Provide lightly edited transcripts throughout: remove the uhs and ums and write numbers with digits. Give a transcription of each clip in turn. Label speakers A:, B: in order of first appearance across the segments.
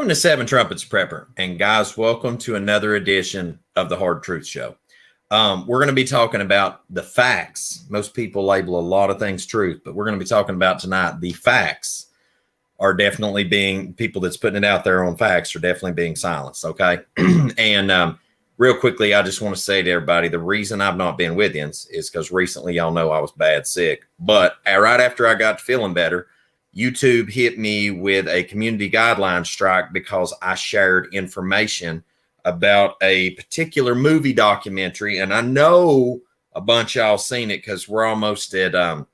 A: Welcome to Seven Trumpets Prepper. And guys, welcome to another edition of the Hard Truth Show. We're going to be talking about the facts. Most people label a lot of things truth, but we're going to be talking about tonight the facts are definitely being, people that's putting it out there on facts are definitely being silenced, okay? And real quickly, I just want to say to everybody, the reason I've not been with you is because recently y'all know I was bad sick. But right after I got to feeling better, YouTube hit me with a community guideline strike because I shared information about a particular movie documentary. And I know a bunch of y'all seen it because we're almost at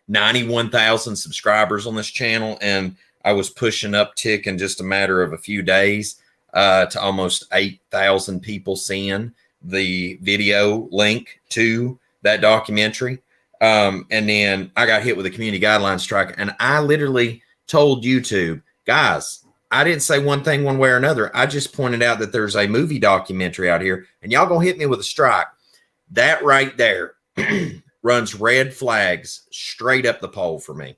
A: 91,000 subscribers on this channel. And I was pushing uptick in just a matter of a few days to almost 8,000 people seeing the video link to that documentary. And then I got hit with a community guideline strike, and I literally told YouTube, guys, I didn't say one thing one way or another. I just pointed out that there's a movie documentary out here, and y'all gonna hit me with a strike. That right there runs red flags straight up the pole for me.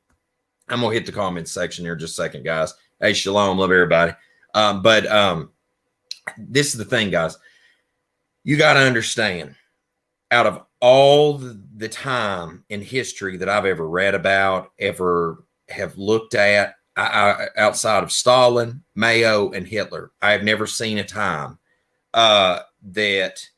A: I'm gonna hit the comments section here in just a second, guys. Hey, shalom, love everybody. But this is the thing, guys. You got to understand, out of all the time in history that I've ever read about, ever have looked at, outside of Stalin, Mayo, and Hitler, I have never seen a time that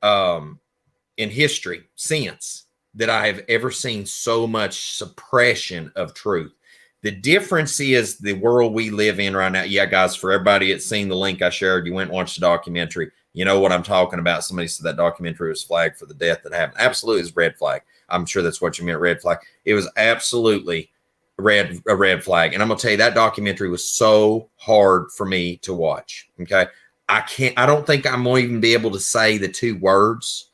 A: in history since that I have ever seen so much suppression of truth. The difference is the world we live in right now. Yeah, guys, for everybody that's seen the link I shared, you went and watched the documentary. You know what I'm talking about. Somebody said that documentary was flagged for the death that happened. Absolutely, it's red flag. I'm sure that's what you meant, red flag. It was absolutely a red flag. And I'm going to tell you, that documentary was so hard for me to watch. Okay. I don't think I'm going to even be able to say the two words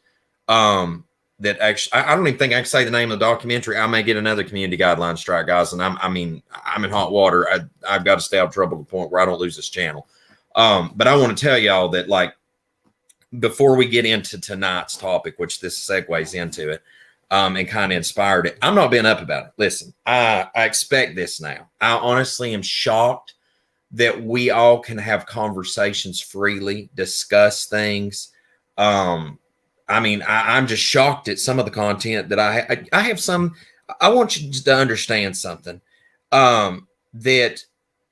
A: that actually, I don't even think I can say the name of the documentary. I may get another community guideline strike, guys. And I'm in hot water. I've got to stay out of trouble to the point where I don't lose this channel. But I want to tell y'all that, like, before we get into tonight's topic, which this segues into it, and kind of inspired it, I'm not being up about it. Listen, I expect this now. I honestly am shocked that we all can have conversations freely, discuss things. I mean, I'm just shocked at some of the content that I have some. I want you to understand something, that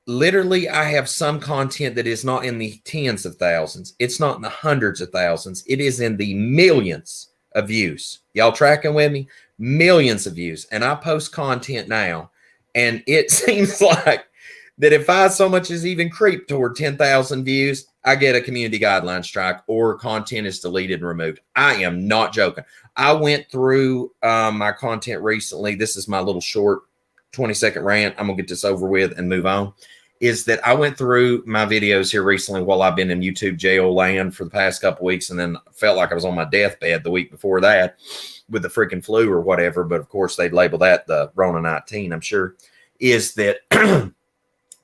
A: literally I have some content that is not in the tens of thousands. It's not in the hundreds of thousands. It is in the millions of views. Y'all tracking with me? Millions of views. And I post content now, and it seems like that if I so much as even creep toward 10,000 views, I get a community guideline strike or content is deleted and removed. I am not joking. I went through my content recently. This is my little short 20-second rant. I'm going to get this over with and move on. Is that I went through my videos here recently while I've been in YouTube jail land for the past couple weeks, and then felt like I was on my deathbed the week before that with the freaking flu or whatever. But of course, they'd label that the Rona 19, I'm sure. Is that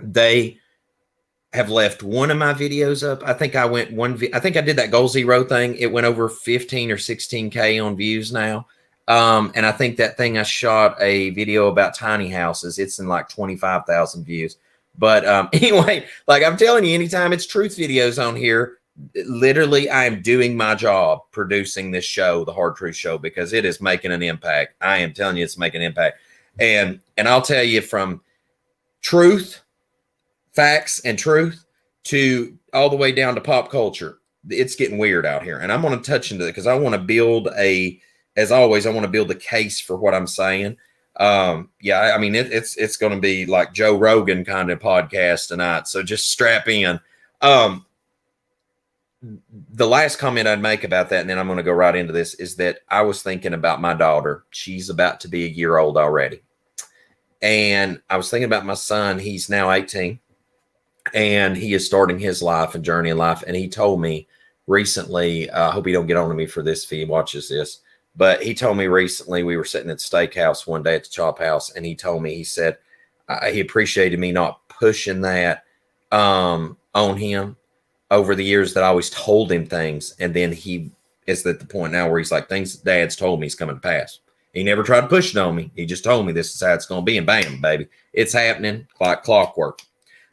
A: they have left one of my videos up. I think I went I think I did that goal zero thing. It went over 15 or 16K on views now. And I think that thing I shot a video about tiny houses. It's in like 25,000 views. But anyway, like I'm telling you, anytime it's truth videos on here, literally I am doing my job producing this show, the Hard Truth Show, because it is making an impact. I am telling you, it's making an impact. And I'll tell you, from truth, facts and truth to all the way down to pop culture, it's getting weird out here. And I'm going to touch into it because I want to build as always, I want to build a case for what I'm saying. Yeah, I mean, it's going to be like Joe Rogan kind of podcast tonight. So just strap in. The last comment I'd make about that, and then I'm going to go right into this, is that I was thinking about my daughter. She's about to be a year old already. And I was thinking about my son. He's now 18 and he is starting his life and journey in life. And he told me recently, I hope he don't get on to me for this if he watches this, but he told me recently, we were sitting at the steakhouse one day at the Chop House, and he told me, he said, he appreciated me not pushing that on him over the years, that I always told him things. And then he is at the point now where he's like, things dad's told me is coming to pass. He never tried to push it on me. He just told me this is how it's going to be. And bam, baby, it's happening like clockwork.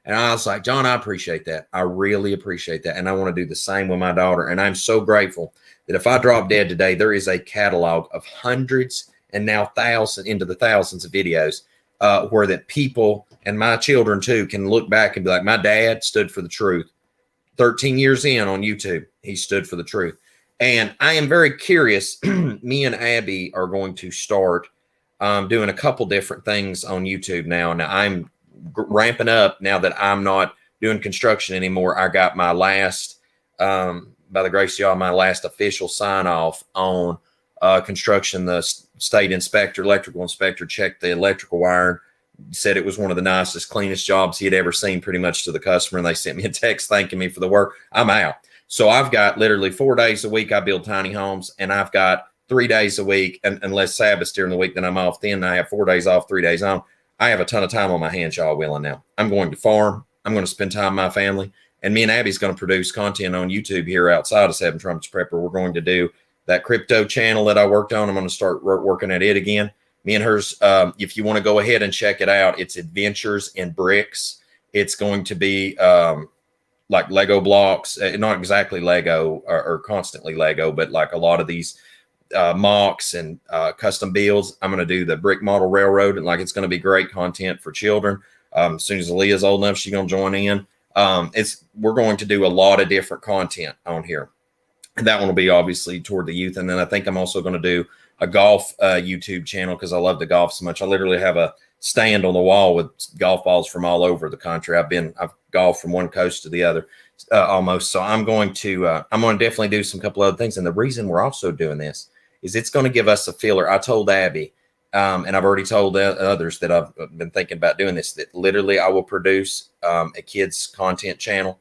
A: And I was like, John, I appreciate that. I really appreciate that. And I want to do the same with my daughter. And I'm so grateful that if I drop dead today, there is a catalog of hundreds and now thousands into the thousands of videos where that people and my children too can look back and be like, my dad stood for the truth. 13 years in on YouTube, he stood for the truth. And I am very curious. Me and Abby are going to start doing a couple different things on YouTube now. Now I'm ramping up now that I'm not doing construction anymore. I got my last, by the grace of y'all, my last official sign off on construction. The state inspector, electrical inspector, checked the electrical wiring, said it was one of the nicest, cleanest jobs he had ever seen, pretty much to the customer. And they sent me a text thanking me for the work. I'm out. So I've got literally 4 days a week I build tiny homes, and I've got 3 days a week, and unless Sabbath's during the week, then I'm off. Then I have 4 days off, 3 days on. I have a ton of time on my hands, y'all willing now. I'm going to farm. I'm going to spend time with my family. And me and Abby's going to produce content on YouTube here outside of Seven Trumpets Prepper. We're going to do that crypto channel that I worked on. I'm going to start working at it again. Me and hers, if you want to go ahead and check it out, it's Adventures in Bricks. It's going to be like Lego blocks, not exactly Lego or constantly Lego, but like a lot of these mocks and custom builds. I'm going to do the brick model railroad, and like it's going to be great content for children. As soon as Aaliyah's old enough, she's going to join in. We're going to do a lot of different content on here, and that one will be obviously toward the youth. And then I think I'm also going to do a golf YouTube channel because I love to golf so much. I literally have a stand on the wall with golf balls from all over the country. I've golfed from one coast to the other almost. So I'm going to definitely do some couple other things. And the reason we're also doing this is it's going to give us a filler. I told Abby, and I've already told others that I've been thinking about doing this, that literally I will produce a kids content channel.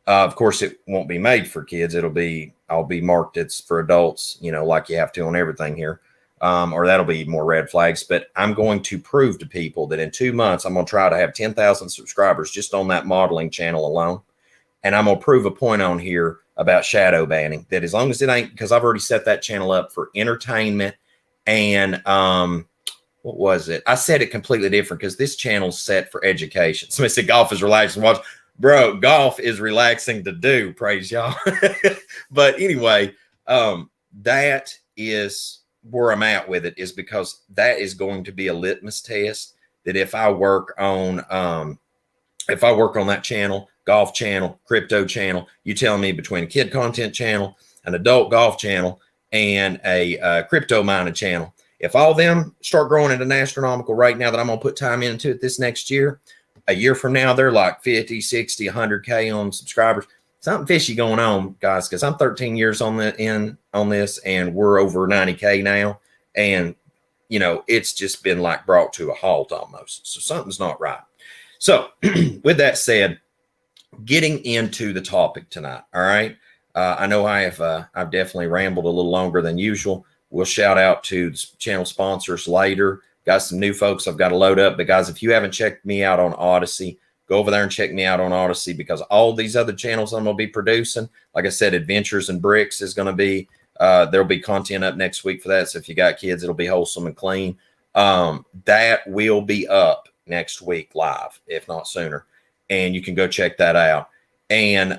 A: Of course, it won't be made for kids. I'll be marked it's for adults, like you have to on everything here. Or that'll be more red flags. But I'm going to prove to people that in 2 months, I'm going to try to have 10,000 subscribers just on that modeling channel alone. And I'm going to prove a point on here about shadow banning, that as long as it ain't, because I've already set that channel up for entertainment and what was it? I said it completely different because this channel's set for education. Somebody said golf is relaxing to watch. Bro, golf is relaxing to do. Praise y'all. But anyway, that is where I'm at with it, is because that is going to be a litmus test that if I work on that channel, golf channel, crypto channel, you tell me between a kid content channel, an adult golf channel, and a crypto mining channel, if all of them start growing at an astronomical rate now that I'm going to put time into it this next year, a year from now, they're like 50, 60, 100K on subscribers. Something fishy going on, guys, because I'm 13 years on this, and we're over 90K now. And, it's just been like brought to a halt almost. So something's not right. So with that said, getting into the topic tonight. All right. I know I've definitely rambled a little longer than usual. We'll shout out to the channel sponsors later. Got some new folks I've got to load up. But guys, if you haven't checked me out on Odyssey, go over there and check me out on Odyssey, because all these other channels I'm going to be producing, like I said, Adventures in Bricks is going to be, there'll be content up next week for that. So if you got kids, it'll be wholesome and clean. That will be up next week live, if not sooner. And you can go check that out. And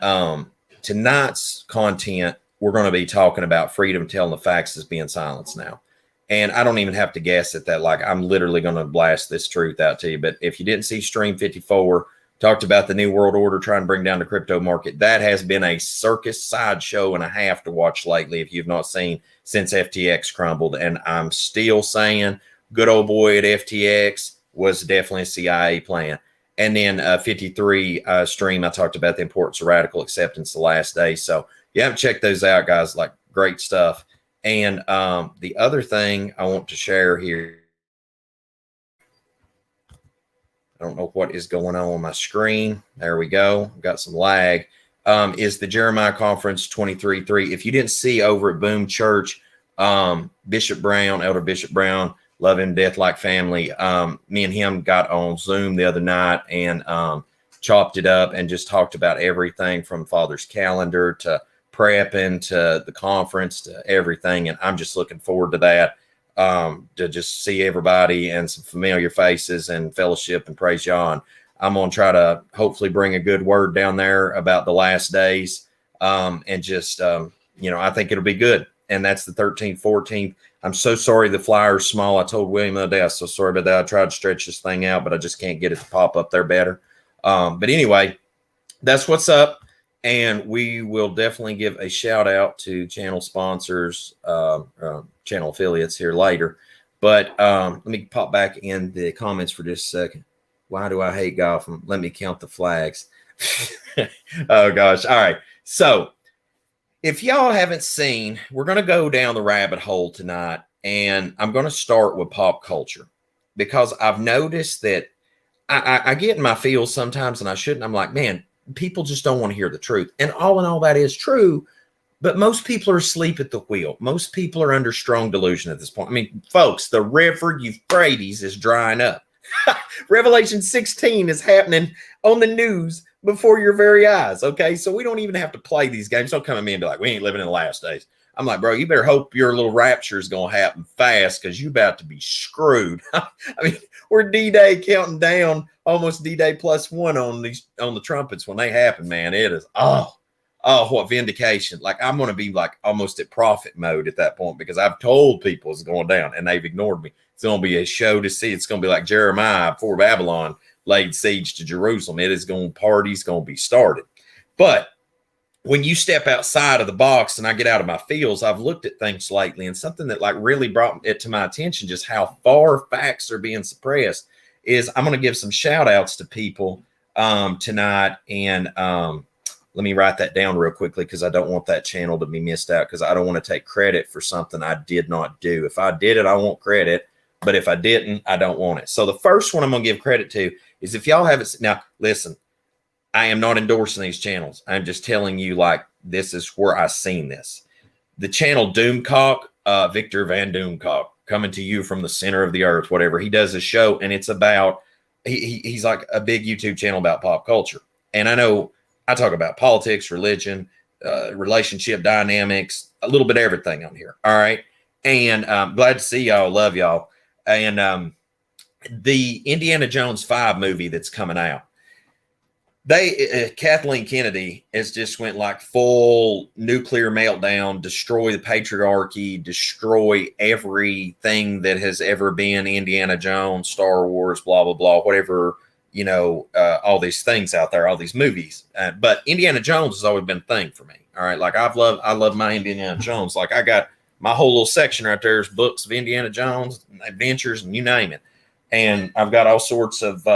A: tonight's content, we're going to be talking about freedom telling the facts is being silenced now. And I don't even have to guess at that. Like, I'm literally going to blast this truth out to you. But if you didn't see Stream 54, talked about the New World Order trying to bring down the crypto market, that has been a circus sideshow and a half to watch lately, if you've not seen, since FTX crumbled. And I'm still saying good old boy at FTX was definitely a CIA plan. And then 53 stream, I talked about the importance of radical acceptance the last day. So you haven't checked those out, guys, like great stuff. And the other thing I want to share here, I don't know what is going on my screen. There we go. Got some lag. Is the Jeremiah Conference 23-3. If you didn't see over at Boom Church, Bishop Brown, Elder Bishop Brown, love him, death like family. Me and him got on Zoom the other night and chopped it up and just talked about everything from Father's calendar to prepping to the conference to everything. And I'm just looking forward to that, to just see everybody and some familiar faces and fellowship and praise John. I'm going to try to hopefully bring a good word down there about the last days. And just, I think it'll be good. And that's the 13th, 14th. I'm so sorry the flyer's small. I told William the other day, I'm so sorry about that. I tried to stretch this thing out, but I just can't get it to pop up there better. But anyway, that's what's up. And we will definitely give a shout out to channel sponsors, channel affiliates here later. But let me pop back in the comments for just a second. Why do I hate golf? Let me count the flags. Oh, gosh. All right. So if y'all haven't seen, we're going to go down the rabbit hole tonight. And I'm going to start with pop culture because I've noticed that I get in my feels sometimes and I shouldn't. I'm like, man, people just don't want to hear the truth. And all that is true. But most people are asleep at the wheel. Most people are under strong delusion at this point. I mean, folks, the river Euphrates is drying up. Revelation 16 is happening on the news before your very eyes. Okay, so we don't even have to play these games. Don't come at me and be like, we ain't living in the last days. I'm like, bro, you better hope your little rapture is going to happen fast because you about to be screwed. I mean, we're D-Day counting down, almost D-Day +1 on the trumpets when they happen, man. It is, oh, what vindication. Like, I'm going to be like almost at prophet mode at that point because I've told people it's going down and they've ignored me. It's going to be a show to see. It's going to be like Jeremiah before Babylon laid siege to Jerusalem. It is going, party's going to be started. But when you step outside of the box and I get out of my fields, I've looked at things lately, and something that like really brought it to my attention, just how far facts are being suppressed, is I'm going to give some shout outs to people tonight. And let me write that down real quickly because I don't want that channel to be missed out because I don't want to take credit for something I did not do. If I did it, I want credit. But if I didn't, I don't want it. So the first one I'm going to give credit to is if y'all haven't, now listen, I am not endorsing these channels. I'm just telling you, like, this is where I seen this. The channel Doomcock, Victor Van Doomcock, coming to you from the center of the earth, whatever. He does a show, and it's about, he's like a big YouTube channel about pop culture. And I know I talk about politics, religion, relationship dynamics, a little bit of everything on here. All right. And I'm glad to see y'all. Love y'all. And the Indiana Jones 5 movie that's coming out, Kathleen Kennedy has just went like full nuclear meltdown, destroy the patriarchy, destroy everything that has ever been Indiana Jones, Star Wars, blah, blah, blah, whatever, all these things out there, all these movies. But Indiana Jones has always been a thing for me. All right. Like I love my Indiana Jones. Like I got my whole little section right there is books of Indiana Jones, adventures, and you name it. And I've got all sorts of,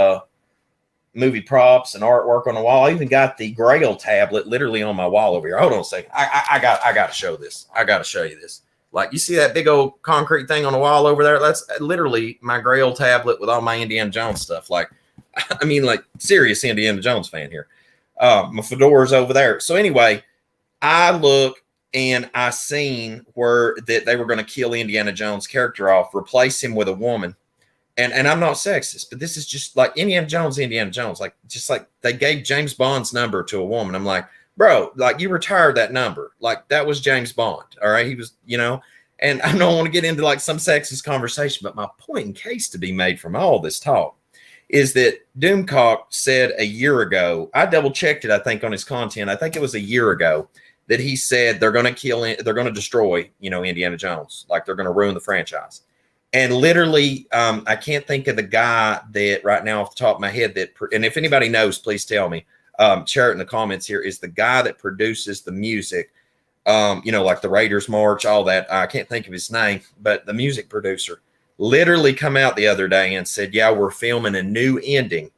A: movie props and artwork on the wall. I even got the Grail tablet literally on my wall over here. Hold on a second. I got to show this. I got to show you this. Like, you see that big old concrete thing on the wall over there? That's literally my Grail tablet with all my Indiana Jones stuff. Like, I mean, like serious Indiana Jones fan here. My fedora's over there. So anyway, I look and I seen where that they were going to kill Indiana Jones' character off, replace him with a woman. And I'm not sexist, but this is just like Indiana Jones, like just like they gave James Bond's number to a woman. I'm like, bro, like you retired that number. Like that was James Bond. All right. He was, and I don't want to get into like some sexist conversation, but my point in case to be made from all this talk is that Doomcock said a year ago, I double checked it, I think, on his content. I think it was a year ago that he said they're going to destroy, Indiana Jones. Like they're going to ruin the franchise. And literally, I can't think of the guy that right now off the top of my head and if anybody knows, please tell me, share it in the comments here, is the guy that produces the music, like the Raiders March, all that. I can't think of his name, but the music producer literally come out the other day and said, yeah, we're filming a new ending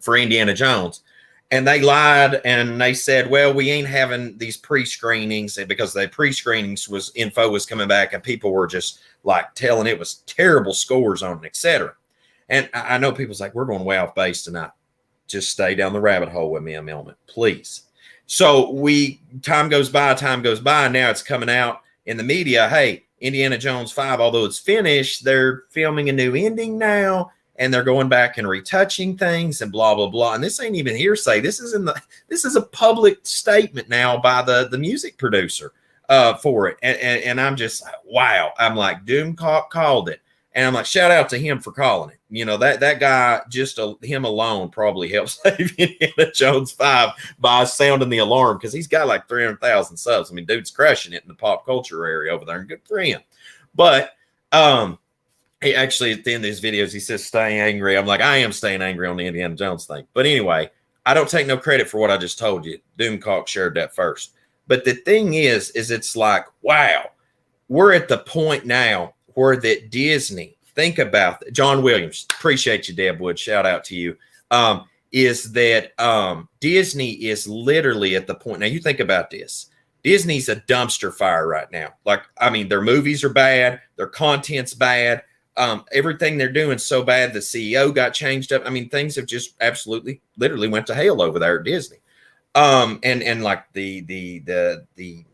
A: for Indiana Jones. And they lied and they said, well, we ain't having these pre-screenings, because the pre-screenings info was coming back and people were just like telling it was terrible scores on it, etc. And I know people's like, we're going way off base tonight. Just stay down the rabbit hole with me a moment, please. So time goes by. Now it's coming out in the media. Hey, Indiana Jones 5, although it's finished, they're filming a new ending now. And they're going back and retouching things and blah, blah, blah. And this ain't even hearsay. This is a public statement now by the music producer for it. And I'm just, wow. I'm like, Doomcock called it. And I'm like, shout out to him for calling it. You know, that guy, just him alone probably helped save Indiana Jones 5 by sounding the alarm, because he's got like 300,000 subs. I mean, dude's crushing it in the pop culture area over there, and good for him. But he actually, at the end of his videos, he says, stay angry. I'm like, I am staying angry on the Indiana Jones thing. But anyway, I don't take no credit for what I just told you. Doomcock shared that first. But the thing is it's like, wow, we're at the point now where that Disney, think about that. John Williams, appreciate you, Deb Wood. Shout out to you. Is that Disney is literally at the point. Now, you think about this. Disney's a dumpster fire right now. Like, I mean, their movies are bad. Their content's bad. Everything they're doing so bad. The CEO got changed up. I mean, things have just absolutely, literally went to hell over there at Disney. And like the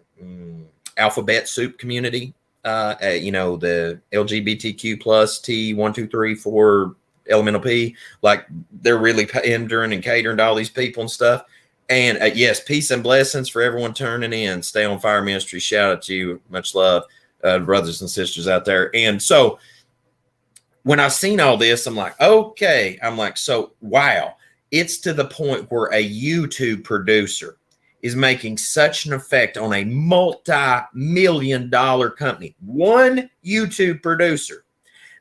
A: alphabet soup community, you know, the LGBTQ plus T123 elemental P, like they're really pandering and catering to all these people and stuff. And yes, peace and blessings for everyone turning in. Stay on Fire Ministry. Shout out to you. Much love, brothers and sisters out there. And so when I seen all this, I'm like, okay. I'm like, so wow. It's to the point where a YouTube producer is making such an effect on a multi-million-dollar company, one YouTube producer,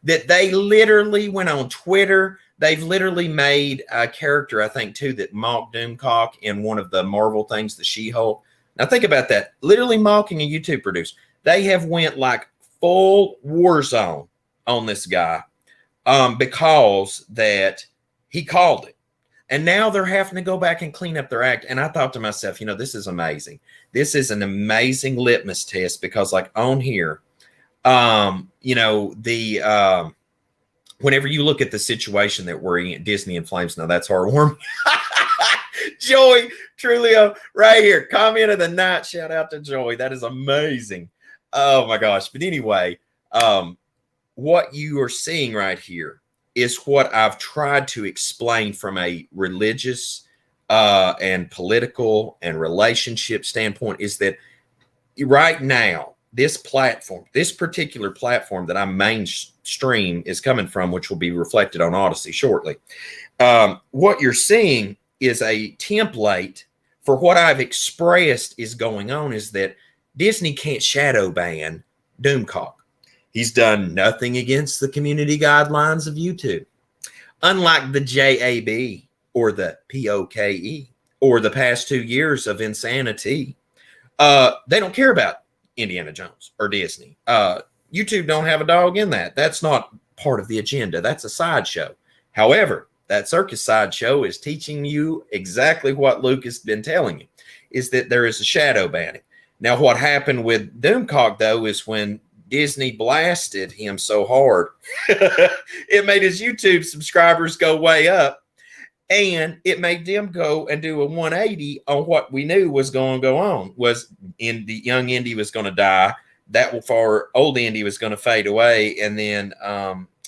A: that they literally went on Twitter. They've literally made a character, I think, too, that mocked Doomcock in one of the Marvel things, the She-Hulk. Now, think about that. Literally mocking a YouTube producer. They have went like full war zone on this guy because that he called it. And now they're having to go back and clean up their act. And I thought to myself, you know, this is amazing. This is an amazing litmus test, because like on here, you know, whenever you look at the situation that we're in, Disney in flames. Now that's heartwarming. Joy Trulio right here. Comment of the night. Shout out to Joy. That is amazing. Oh my gosh. But anyway, what you are seeing right here is what I've tried to explain from a religious and political and relationship standpoint, is that right now, this platform, this particular platform that I'm mainstream is coming from, which will be reflected on Odyssey shortly, what you're seeing is a template for what I've expressed is going on, is that Disney can't shadow ban Doomcock. He's done nothing against the community guidelines of YouTube. Unlike the JAB or the POKE or the past 2 years of insanity, they don't care about Indiana Jones or Disney. YouTube don't have a dog in that. That's not part of the agenda. That's a sideshow. However, that circus sideshow is teaching you exactly what Luke has been telling you, is that there is a shadow banning. Now, what happened with Doomcock, though, is when Disney blasted him so hard, it made his YouTube subscribers go way up, and it made them go and do a 180 on what we knew was going to go on. Was in the young Indy was going to die, that far old Indy was going to fade away, and then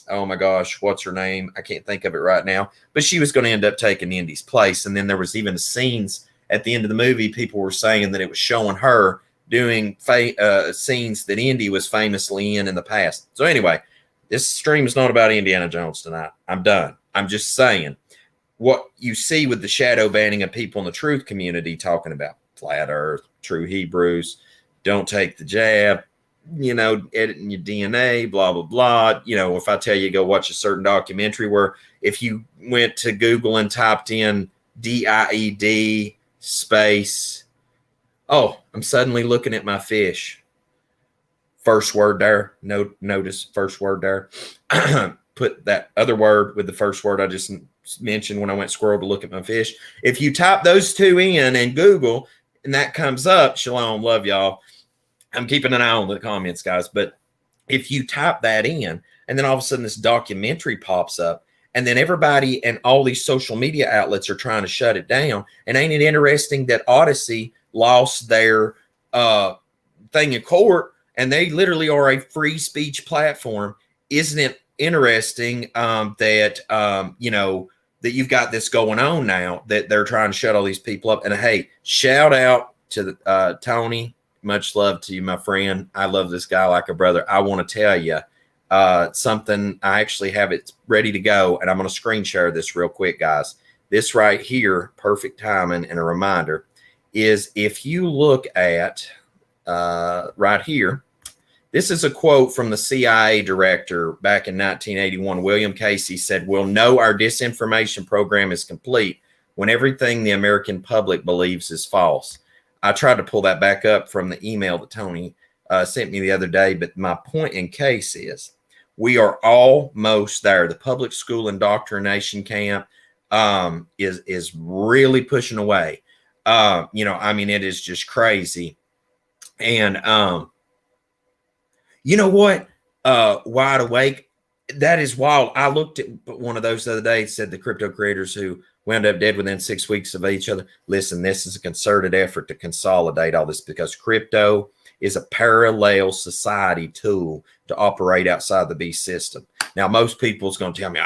A: oh my gosh, what's her name? I can't think of it right now, but she was going to end up taking Indy's place. And then there was even scenes at the end of the movie, people were saying that it was showing her doing scenes that Indy was famously in the past. So anyway, this stream is not about Indiana Jones tonight. I'm done. I'm just saying what you see with the shadow banning of people in the truth community talking about flat earth, true Hebrews, don't take the jab, you know, editing your DNA, blah, blah, blah. You know, if I tell you go watch a certain documentary where if you went to Google and typed in DIED space, oh, I'm suddenly looking at my fish. First word there. Notice first word there. Put that other word with the first word I just mentioned when I went squirrel to look at my fish. If you type those two in Google and that comes up, shalom, love y'all. I'm keeping an eye on the comments, guys. But if you type that in and then all of a sudden this documentary pops up, and then everybody and all these social media outlets are trying to shut it down. And ain't it interesting that Odyssey lost their thing in court, and they literally are a free speech platform? Isn't it interesting that you know, that you've got this going on now, that they're trying to shut all these people up? And hey, shout out to Tony. Much love to you, my friend. I love this guy like a brother. I want to tell you, something. I actually have it ready to go, and I'm going to screen share this real quick, guys. This right here, perfect timing and a reminder, is if you look at right here, this is a quote from the CIA director back in 1981. William Casey said, "We'll know our disinformation program is complete when everything the American public believes is false." I tried to pull that back up from the email that Tony sent me the other day, but my point in case is we are almost there. The public school indoctrination camp is really pushing away. I mean, it is just crazy. And you know what? Wide Awake, that is wild. I looked at one of those the other day. It said the crypto creators who wound up dead within 6 weeks of each other. Listen, this is a concerted effort to consolidate all this because crypto is a parallel society tool to operate outside the beast system. Now, most people's going to tell me,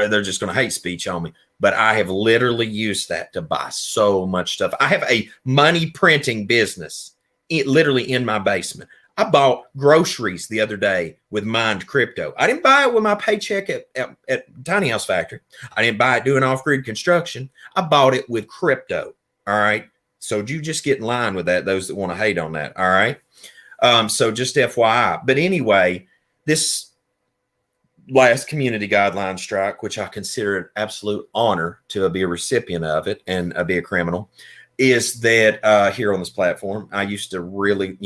A: they're just going to hate speech on me. But I have literally used that to buy so much stuff. I have a money printing business literally in my basement. I bought groceries the other day with mined crypto. I didn't buy it with my paycheck at Tiny House Factory. I didn't buy it doing off-grid construction. I bought it with crypto. All right. So you just get in line with that, those that want to hate on that. All right. So just FYI. But anyway, this last community guideline strike, which I consider an absolute honor to be a recipient of it and be a criminal, is that here on this platform, I used to really,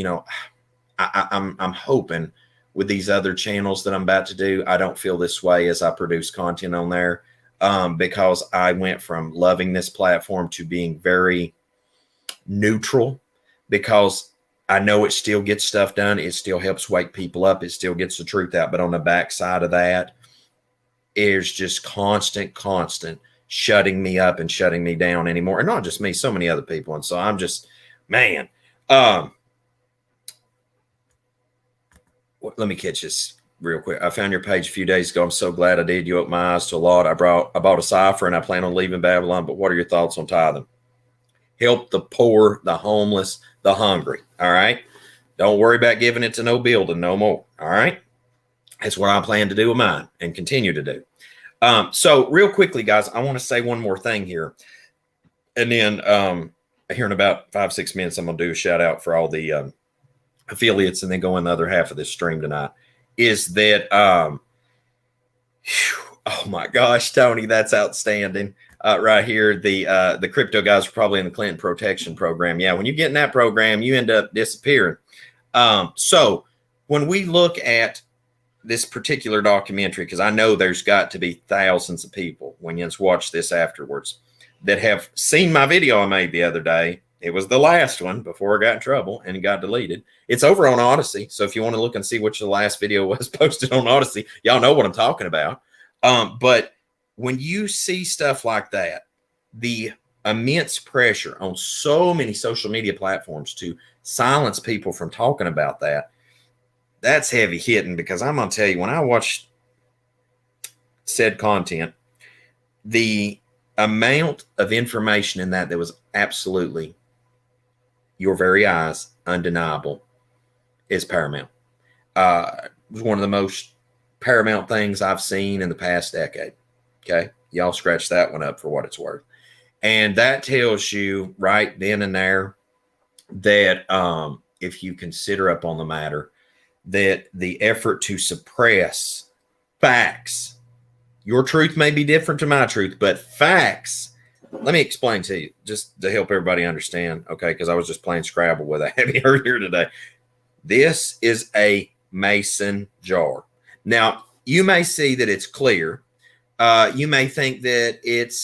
A: I'm hoping with these other channels that I'm about to do, I don't feel this way as I produce content on there, because I went from loving this platform to being very neutral, because I know it still gets stuff done. It still helps wake people up. It still gets the truth out. But on the backside of that, is just constant shutting me up and shutting me down anymore. And not just me, so many other people. And so I'm just, man, let me catch this real quick. I found your page a few days ago. I'm so glad I did. You opened my eyes to a lot. I bought a cipher and I plan on leaving Babylon. But what are your thoughts on tithing? Help the poor, the homeless, the hungry. All right. Don't worry about giving it to no building no more. All right. That's what I plan to do with mine and continue to do. So real quickly, guys, I want to say one more thing here. And then here in about 5-6 minutes, I'm going to do a shout out for all the affiliates and then go in the other half of this stream tonight. Is that, oh my gosh, Tony, that's outstanding. Right here, the crypto guys are probably in the Clinton protection program. Yeah, when you get in that program, you end up disappearing. So when we look at this particular documentary, because I know there's got to be thousands of people when you watch this afterwards that have seen my video I made the other day. It was the last one before I got in trouble and it got deleted. It's over on Odyssey. So if you want to look and see which the last video was posted on Odyssey, y'all know what I'm talking about. But when you see stuff like that, the immense pressure on so many social media platforms to silence people from talking about that, that's heavy hitting, because I'm going to tell you, when I watched said content, the amount of information in that was absolutely, your very eyes, undeniable, is paramount. It was one of the most paramount things I've seen in the past decade. Okay. Y'all scratch that one up for what it's worth. And that tells you right then and there that if you consider up on the matter, that the effort to suppress facts, your truth may be different to my truth, but facts, let me explain to you just to help everybody understand. Okay. Because I was just playing Scrabble with a heavy earlier today. This is a mason jar. Now, you may see that it's clear. You may think that it's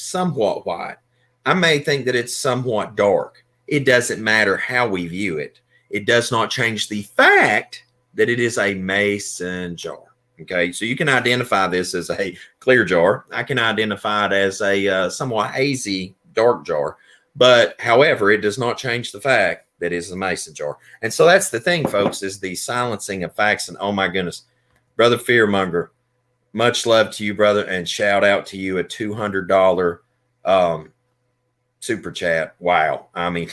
A: somewhat white. I may think that it's somewhat dark. It doesn't matter how we view it. It does not change the fact that it is a mason jar. Okay, so you can identify this as a clear jar. I can identify it as a somewhat hazy dark jar. But however, it does not change the fact that it is a mason jar. And so that's the thing, folks, is the silencing of facts. And oh my goodness, Brother Fearmonger, much love to you, brother, and shout out to you, a $200 super chat. Wow. I mean,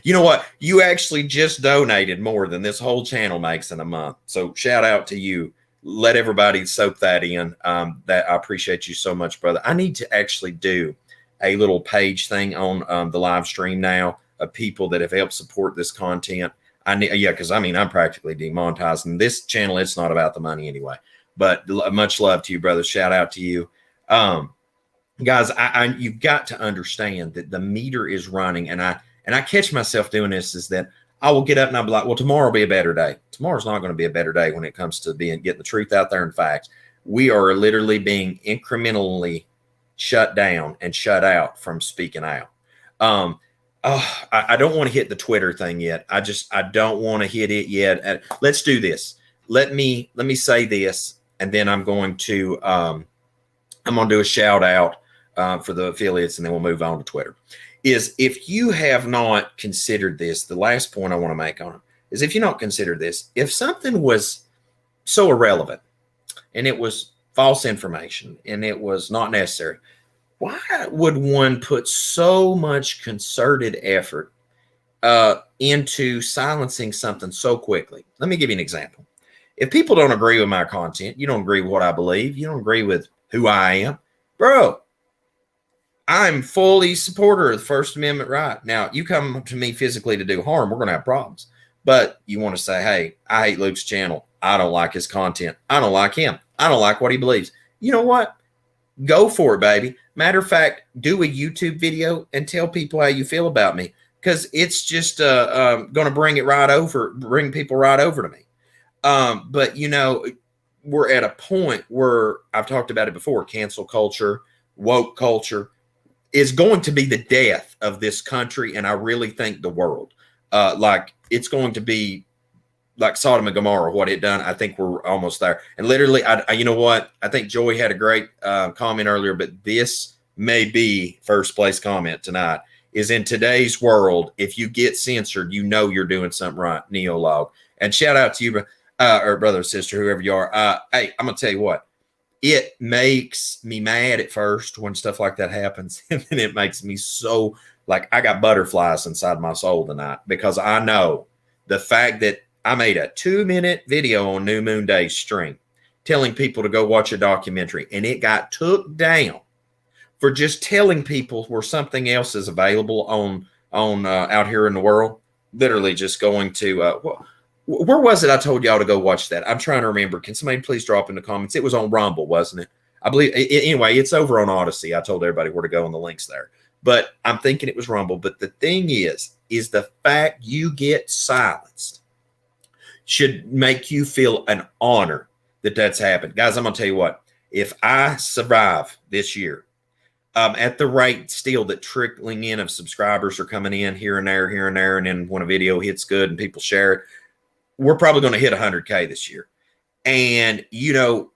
A: you know what? You actually just donated more than this whole channel makes in a month. So shout out to you. let everybody soak that in. That I appreciate you so much, brother. I need to actually do a little page thing on the live stream now of people that have helped support this content. I need, yeah, because I mean, I'm practically demonetizing this channel. It's not about the money anyway. But much love to you, brother. Shout out to you. Guys, you've got to understand that the meter is running, and I catch myself doing this, is that I will get up and I'll be like, well, tomorrow will be a better day. Tomorrow's not going to be a better day when it comes to getting the truth out there and facts. We are literally being incrementally shut down and shut out from speaking out. I don't want to hit the Twitter thing yet. I don't want to hit it yet. Let's do this. Let me say this, and then I'm going to do a shout out for the affiliates, and then we'll move on to Twitter. Is if you have not considered this, the last point I want to make on it is, if you not considered this, if something was so irrelevant and it was false information and it was not necessary, why would one put so much concerted effort into silencing something so quickly? Let me give you an example. If people don't agree with my content, you don't agree with what I believe, you don't agree with who I am, bro, I'm fully supporter of the First Amendment right. Now, you come to me physically to do harm, we're going to have problems. But you want to say, hey, I hate Luke's channel. I don't like his content. I don't like him. I don't like what he believes. You know what? Go for it, baby. Matter of fact, do a YouTube video and tell people how you feel about me, because it's just going to bring people right over to me. But, you know, we're at a point where I've talked about it before. Cancel culture, woke culture is going to be the death of this country, and I really think the world. Like, it's going to be like Sodom and Gomorrah, what it done. I think we're almost there. And literally, you know what? I think Joey had a great comment earlier, but this may be first place comment tonight, is in today's world, if you get censored, you know you're doing something right, Neolog. And shout out to you, or brother or sister, whoever you are. Hey, I'm going to tell you what. It makes me mad at first when stuff like that happens. And then it makes me so, like, I got butterflies inside my soul tonight, because I know the fact that I made a 2-minute video on New Moon Day stream telling people to go watch a documentary, and it got took down for just telling people where something else is available on out here in the world. Literally just going to, where was it I told y'all to go watch that? I'm trying to remember. Can somebody please drop in the comments? It was on Rumble, wasn't it? I believe. Anyway, it's over on Odyssey. I told everybody where to go on the links there. But I'm thinking it was Rumble. But the thing is the fact you get silenced should make you feel an honor that that's happened. Guys, I'm going to tell you what. If I survive this year, at the rate still that trickling in of subscribers are coming in here and there, and then when a video hits good and people share it, we're probably going to hit 100K this year. And, you know,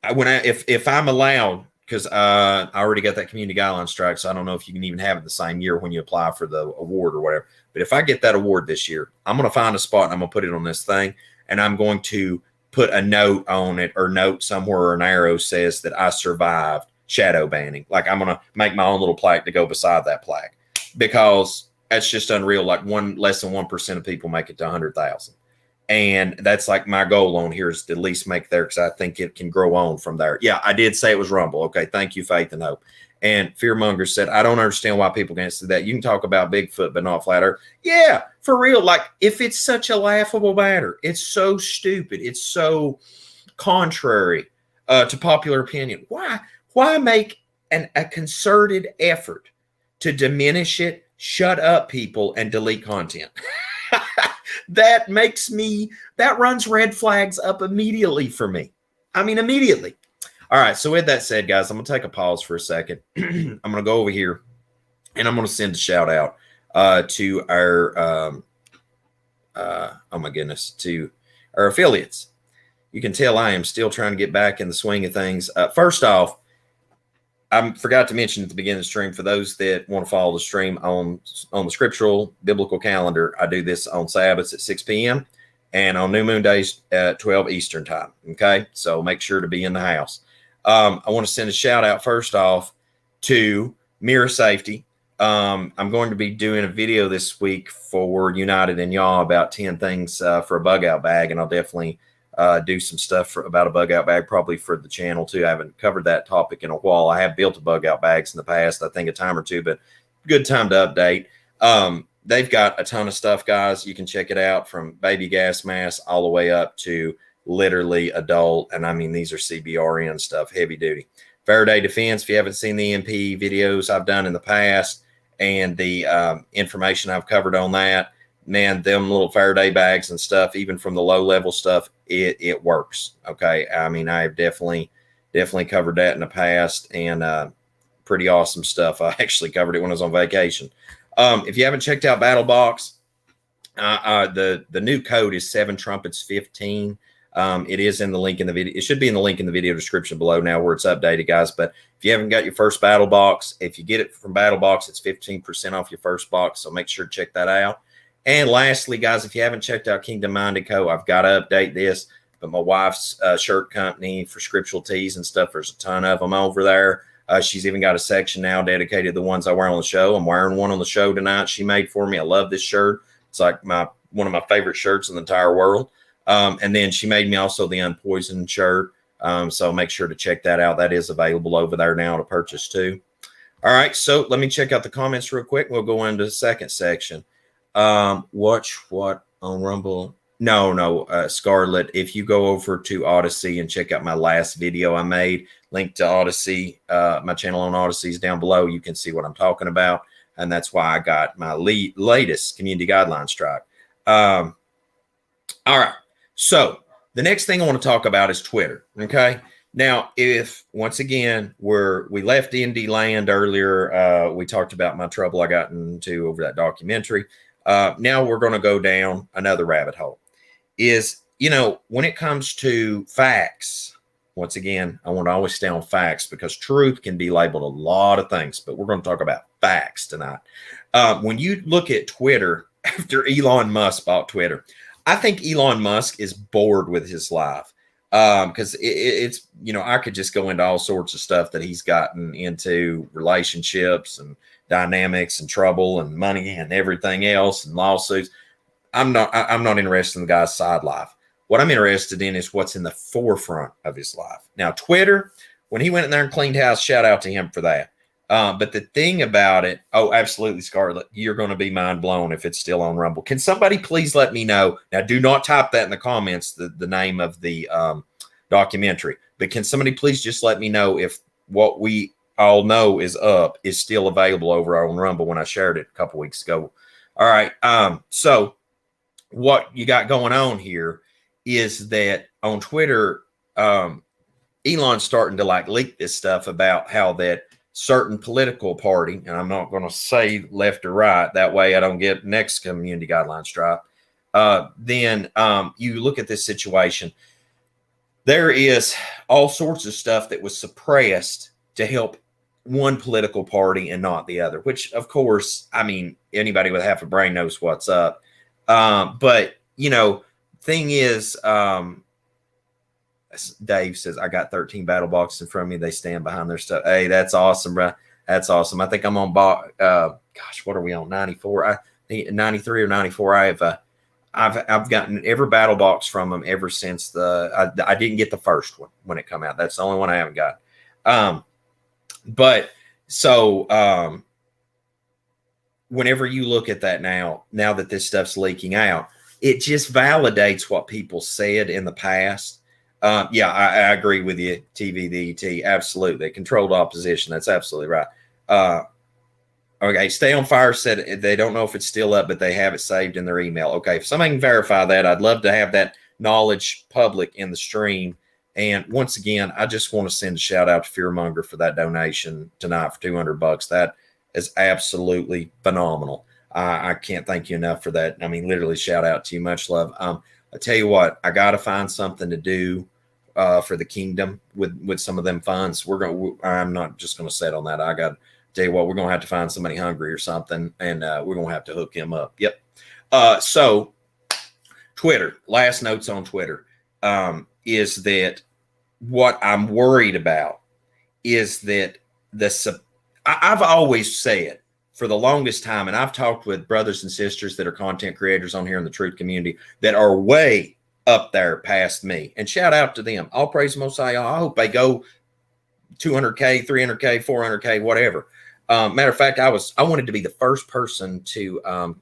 A: if I'm allowed, because I already got that community guideline strike, so I don't know if you can even have it the same year when you apply for the award or whatever. But if I get that award this year, I'm going to find a spot and I'm going to put it on this thing, and I'm going to put a note on it, or note somewhere, or an arrow says that I survived shadow banning. Like, I'm going to make my own little plaque to go beside that plaque, because that's just unreal. Like, less than 1% of people make it to 100,000. And that's like my goal on here, is to at least make there, because I think it can grow on from there. Yeah, I did say it was Rumble. Okay, thank you, Faith and Hope. And Fearmonger said, I don't understand why people can't say that. You can talk about Bigfoot, but not flat earth. Yeah, for real. Like, if it's such a laughable matter, it's so stupid, it's so contrary to popular opinion. Why make a concerted effort to diminish it, shut up people, and delete content? That runs red flags up immediately for me. I mean, immediately. All right. So with that said, guys, I'm going to take a pause for a second. I'm going to go over here and I'm going to send a shout out to our, oh my goodness, to our affiliates. You can tell I am still trying to get back in the swing of things. First off, I forgot to mention at the beginning of the stream, for those that want to follow the stream on the scriptural biblical calendar, I do this on Sabbaths at 6 p.m. and on new moon days at 12 Eastern time. Okay. So make sure to be in the house. I want to send a shout out first off to Mirror Safety. I'm going to be doing a video this week for United and Y'all about 10 things for a bug out bag. And I'll definitely do some stuff about a bug out bag, probably for the channel too. I haven't covered that topic in a while. I have built a bug out bags in the past, I think a time or two, but good time to update. They've got a ton of stuff, guys. You can check it out from baby gas masks all the way up to literally adult. And I mean, these are CBRN stuff, heavy duty. Faraday defense, if you haven't seen the EMP videos I've done in the past and the information I've covered on that, man, them little Faraday bags and stuff, even from the low level stuff, it works. Okay. I mean, I've definitely covered that in the past, and pretty awesome stuff. I actually covered it when I was on vacation. If you haven't checked out BattleBox, the new code is 7trumpets15. It is in the link in the video. It should be in the link in the video description below now where it's updated, guys. But if you haven't got your first BattleBox, if you get it from BattleBox, it's 15% off your first box. So make sure to check that out. And lastly, guys, if you haven't checked out KingdomMindedCo, I've got to update this, but my wife's shirt company for scriptural tees and stuff, there's a ton of them over there. She's even got a section now dedicated to the ones I wear on the show. I'm wearing one on the show tonight. She made for me. I love this shirt. It's like one of my favorite shirts in the entire world. And then she made me also the Unpoisoned shirt. So make sure to check that out. That is available over there now to purchase too. All right. So let me check out the comments real quick. We'll go into the second section. Watch what on Rumble? No, Scarlett. If you go over to Odyssey and check out my last video I made, link to Odyssey, my channel on Odyssey is down below. You can see what I'm talking about. And that's why I got my latest community guideline strike. All right. So the next thing I want to talk about is Twitter. Okay. Now, if once again, we left indie land earlier, we talked about my trouble I got into over that documentary. Now we're going to go down another rabbit hole. Is, when it comes to facts, once again, I want to always stay on facts because truth can be labeled a lot of things, but we're going to talk about facts tonight. When you look at Twitter after Elon Musk bought Twitter, I think Elon Musk is bored with his life because it's, I could just go into all sorts of stuff that he's gotten into, relationships and dynamics and trouble and money and everything else and lawsuits. I'm not interested in the guy's side life. What I'm interested in is what's in the forefront of his life. Now, Twitter, when he went in there and cleaned house, shout out to him for that. But the thing about it, oh, absolutely, Scarlett, you're going to be mind blown if it's still on Rumble. Can somebody please let me know? Now, do not type that in the comments, the name of the documentary. But can somebody please just let me know if what we all know is up is still available over on Rumble when I shared it a couple weeks ago. All right. So what you got going on here is that on Twitter, Elon's starting to leak this stuff about how that certain political party, and I'm not going to say left or right, that way I don't get next community guideline strike. Then you look at this situation, there is all sorts of stuff that was suppressed to help one political party and not the other, which of course, I mean, anybody with half a brain knows what's up. But thing is, Dave says, I got 13 battle boxes in front of me. They stand behind their stuff. Hey, that's awesome, bro. That's awesome. I think I'm on gosh, what are we on? 94, 93 or 94. I've gotten every battle box from them ever since I didn't get the first one when it come out. That's the only one I haven't got. But so whenever you look at that now that this stuff's leaking out, it just validates what people said in the past. Yeah, I agree with you, TVDT. Absolutely. Controlled opposition. That's absolutely right. Okay, Stay on Fire said they don't know if it's still up, but they have it saved in their email. Okay, if somebody can verify that, I'd love to have that knowledge public in the stream. And once again, I just want to send a shout out to Fearmonger for that donation tonight for $200. That is absolutely phenomenal. I can't thank you enough for that. I mean, literally shout out to you. Much love. I tell you what, I got to find something to do for the kingdom with some of them funds. I'm not just going to set on that. I got to tell you what, we're going to have to find somebody hungry or something, and we're going to have to hook him up. Yep. So Twitter, last notes on Twitter, is that what I'm worried about is that I've always said for the longest time, and I've talked with brothers and sisters that are content creators on here in the truth community that are way up there past me. And shout out to them. All praise the Most High. I hope they go 200K, 300K, 400K, whatever. Matter of fact, I wanted to be the first person to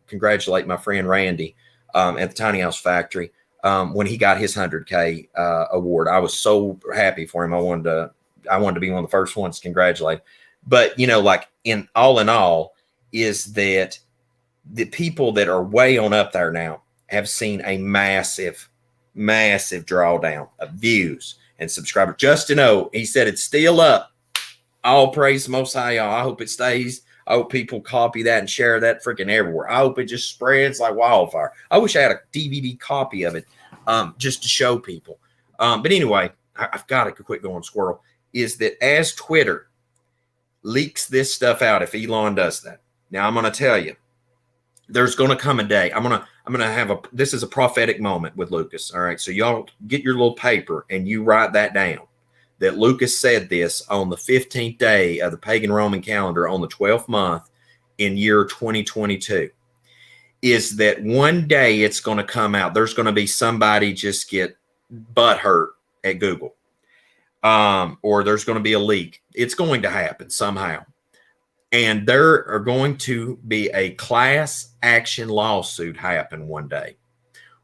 A: congratulate my friend Randy at the Tiny House Factory when he got his 100K award. I was so happy for him. I wanted to be one of the first ones to congratulate. But, you know, like in all, is that the people that are way on up there now have seen a massive drawdown of views and subscribers. Justin O, he said it's still up. All praise the Most High, y'all. I hope it stays. I hope people copy that and share that freaking everywhere. I hope it just spreads like wildfire. I wish I had a DVD copy of it just to show people. But anyway, I've got to quit going squirrel. Is that as Twitter leaks this stuff out, if Elon does that, now I'm going to tell you, there's going to come a day. I'm going to have this is a prophetic moment with Lucas. All right. So y'all get your little paper and you write that down, that Lucas said this on the 15th day of the pagan Roman calendar on the 12th month in year 2022, is that one day it's going to come out. There's going to be somebody just get butthurt at Google, or there's going to be a leak. It's going to happen somehow. And there are going to be a class action lawsuit happen one day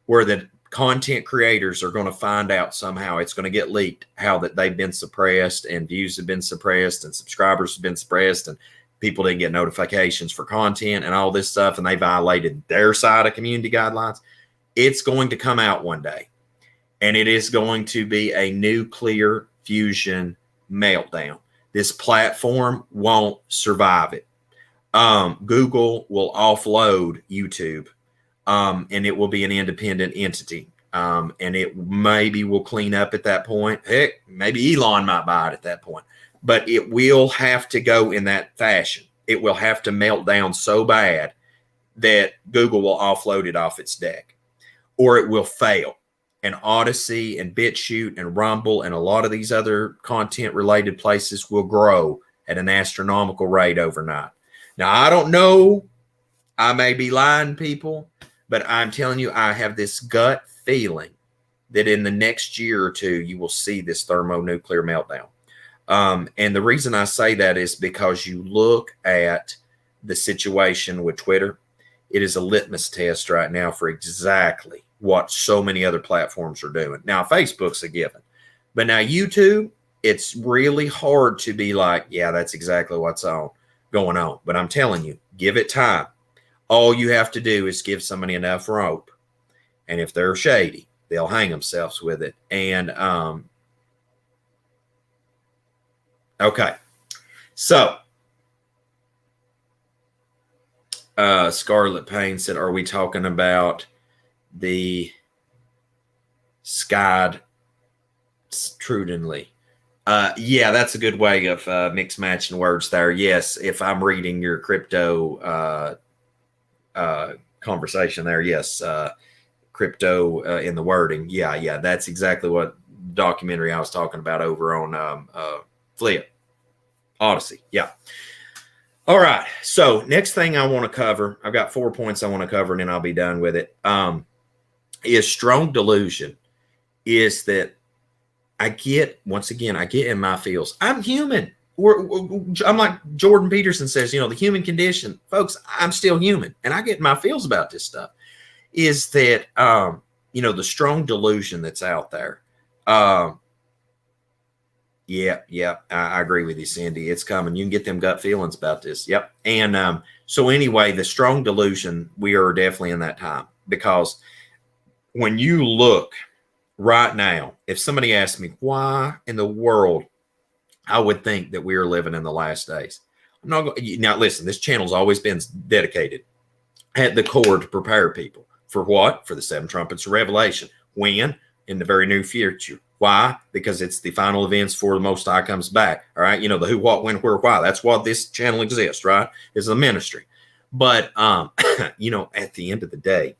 A: where the content creators are going to find out somehow. It's going to get leaked how that they've been suppressed and views have been suppressed and subscribers have been suppressed and people didn't get notifications for content and all this stuff, and they violated their side of community guidelines. It's going to come out one day, and it is going to be a nuclear fusion meltdown. This platform won't survive it. Google will offload YouTube, and it will be an independent entity. And it maybe will clean up at that point. Heck, maybe Elon might buy it at that point. But it will have to go in that fashion. It will have to melt down so bad that Google will offload it off its deck, or it will fail. And Odyssey and BitChute and Rumble and a lot of these other content-related places will grow at an astronomical rate overnight. Now, I don't know. I may be lying, people, but I'm telling you, I have this gut feeling that in the next year or two, you will see this thermonuclear meltdown. And the reason I say that is because you look at the situation with Twitter. It is a litmus test right now for exactly what so many other platforms are doing. Now, Facebook's a given, but now YouTube, it's really hard to be like, yeah, that's exactly what's going on. But I'm telling you, give it time. All you have to do is give somebody enough rope. And if they're shady, they'll hang themselves with it. And, okay. So, Scarlet Payne said, are we talking about the Skyd Trudenly? Yeah, that's a good way of mix matching words there. Yes, if I'm reading your crypto conversation there, yes, crypto in the wording. Yeah, that's exactly what documentary I was talking about over on Flip Odyssey. Yeah. All right. So next thing I want to cover, I've got 4 points I want to cover, and then I'll be done with it. Is strong delusion. Is that I get in my feels. I'm human. I'm like Jordan Peterson says, the human condition. Folks, I'm still human, and I get in my feels about this stuff. Is that, the strong delusion that's out there. Yeah, I agree with you, Cindy. It's coming. You can get them gut feelings about this. Yep. And so anyway, the strong delusion, we are definitely in that time, because when you look right now, if somebody asked me why in the world I would think that we are living in the last days, I'm not going. Now, listen, this channel's always been dedicated at the core to prepare people for what? For the 7 trumpets of Revelation. When? In the very near future. Why? Because it's the final events for the Most High comes back. All right. The who, what, when, where, why. That's what this channel exists, right? Is the ministry. But, at the end of the day,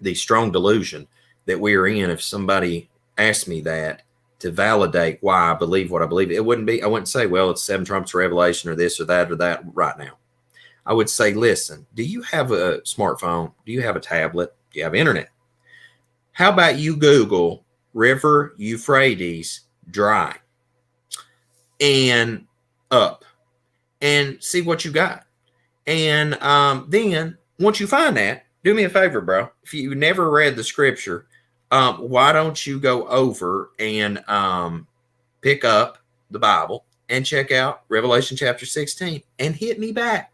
A: the strong delusion that we are in, if somebody asked me that to validate why I believe what I believe, I wouldn't say, well, it's 7 trumpets of Revelation or this or that right now. I would say, listen, do you have a smartphone? Do you have a tablet? Do you have internet? How about you Google River Euphrates dry and up and see what you got. And then once you find that, do me a favor, bro. If you never read the scripture, why don't you go over and pick up the Bible and check out Revelation chapter 16 and hit me back?